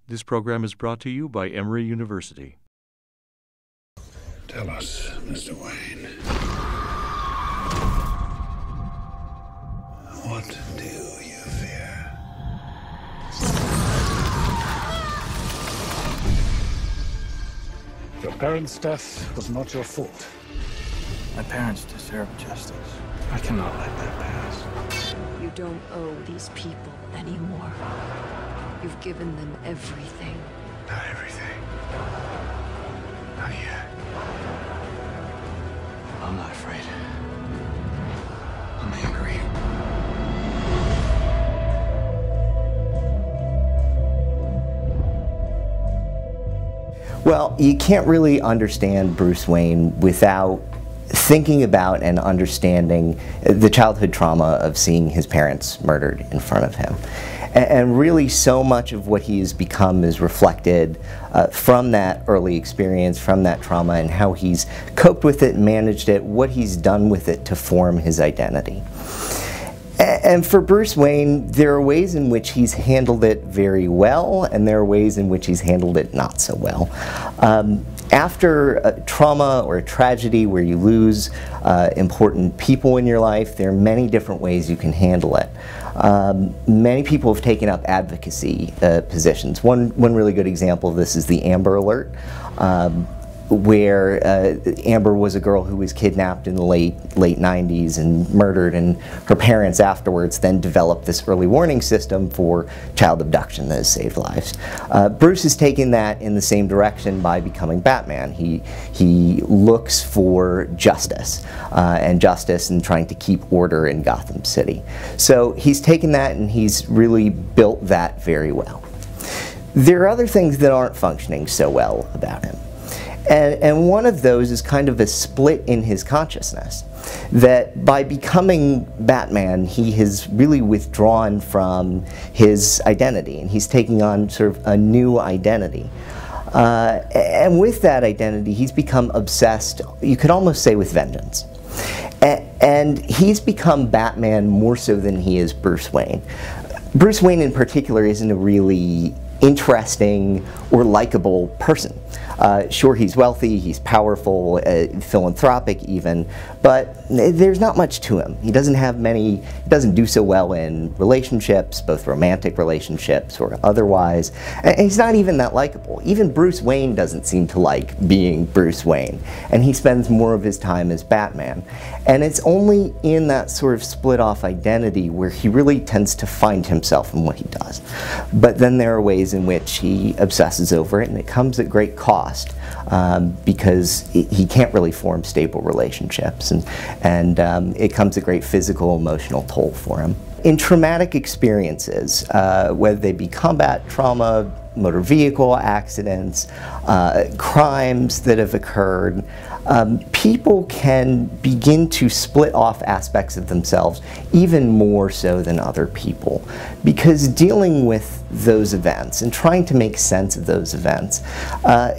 This program is brought to you by Emory University. Tell us, Mr. Wayne. What do you fear? Your parents' death was not your fault. My parents deserve justice. I cannot let that pass. You don't owe these people anymore. You've given them everything. Not everything. Not yet. I'm not afraid. I'm angry. Well, you can't really understand Bruce Wayne without thinking about and understanding the childhood trauma of seeing his parents murdered in front of him. And really so much of what he has become is reflected from that early experience, from that trauma, and how he's coped with it, managed it, what he's done with it to form his identity. And for Bruce Wayne, there are ways in which he's handled it very well, and there are ways in which he's handled it not so well. After a trauma or a tragedy where you lose important people in your life, there are many different ways you can handle it. Many people have taken up advocacy positions. One really good example of this is the Amber Alert, where Amber was a girl who was kidnapped in the late 90s and murdered, and her parents afterwards then developed this early warning system for child abduction that has saved lives. Bruce has taken that in the same direction by becoming Batman. He looks for justice and trying to keep order in Gotham City. So he's taken that and he's really built that very well. There are other things that aren't functioning so well about him. And one of those is kind of a split in his consciousness, that by becoming Batman, he has really withdrawn from his identity, and he's taking on sort of a new identity. And with that identity, he's become obsessed, you could almost say, with vengeance. And he's become Batman more so than he is Bruce Wayne. Bruce Wayne in particular isn't a really interesting or likable person. Sure, he's wealthy, he's powerful, philanthropic even, but there's not much to him. He doesn't do so well in relationships, both romantic relationships or otherwise, and he's not even that likable. Even Bruce Wayne doesn't seem to like being Bruce Wayne, and he spends more of his time as Batman. And it's only in that sort of split-off identity where he really tends to find himself in what he does. But then there are ways in which he obsesses over it, and it comes at great cost because he can't really form stable relationships, and it comes at great physical, emotional toll for him. In traumatic experiences, whether they be combat trauma, motor vehicle accidents, crimes that have occurred, people can begin to split off aspects of themselves even more so than other people, because dealing with those events and trying to make sense of those events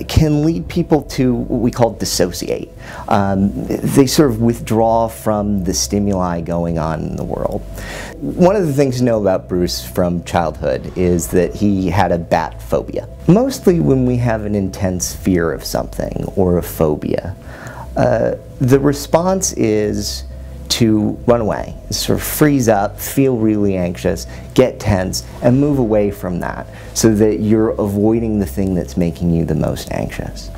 can lead people to what we call dissociate. They sort of withdraw from the stimuli going on in the world. One of the things to know about Bruce from childhood is that he had a bat phobia. Mostly when we have an intense fear of something or a phobia, the response is to run away, sort of freeze up, feel really anxious, get tense, and move away from that so that you're avoiding the thing that's making you the most anxious.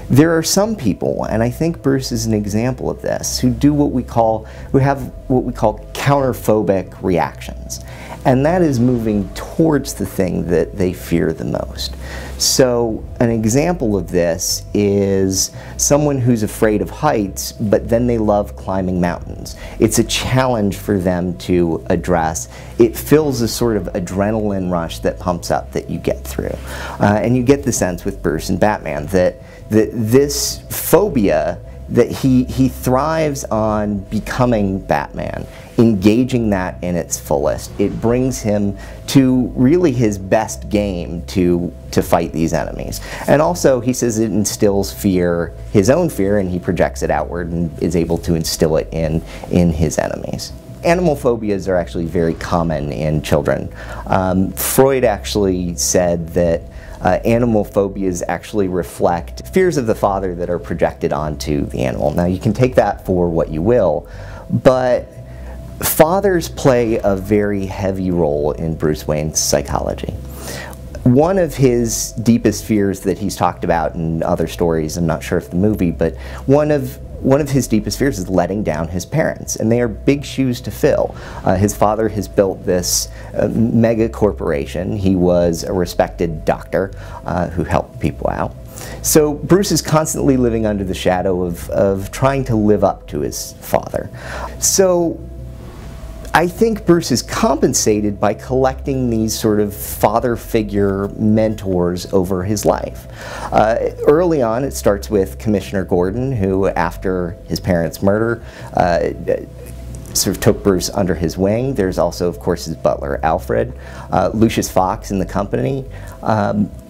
There are some people, and I think Bruce is an example of this, who have what we call counterphobic reactions. And that is moving towards the thing that they fear the most. So an example of this is someone who's afraid of heights, but then they love climbing mountains. It's a challenge for them to address. It fills a sort of adrenaline rush that pumps up that you get through. And you get the sense with Bruce and Batman that this phobia, that he thrives on becoming Batman, engaging that in its fullest. It brings him to really his best game to fight these enemies. And also, he says it instills fear, his own fear, and he projects it outward and is able to instill it in his enemies. animal phobias are actually very common in children. Freud actually said that animal phobias actually reflect fears of the father that are projected onto the animal. Now you can take that for what you will, but fathers play a very heavy role in Bruce Wayne's psychology. One of his deepest fears that he's talked about in other stories, I'm not sure if the movie, but one of his deepest fears is letting down his parents, and they are big shoes to fill. His father has built this mega corporation. He was a respected doctor who helped people out. So Bruce is constantly living under the shadow of trying to live up to his father. So I think Bruce is compensated by collecting these sort of father figure mentors over his life. Early on, it starts with Commissioner Gordon, who, after his parents' murder, sort of took Bruce under his wing. There's also, of course, his butler, Alfred, Lucius Fox in the company.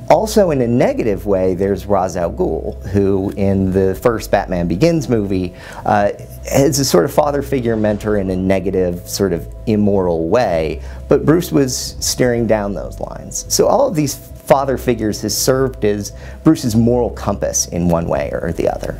Also, in a negative way, there's Ra's al Ghul, who in the first Batman Begins movie is a sort of father figure mentor in a negative, sort of immoral way, but Bruce was staring down those lines. So all of these father figures has served as Bruce's moral compass in one way or the other.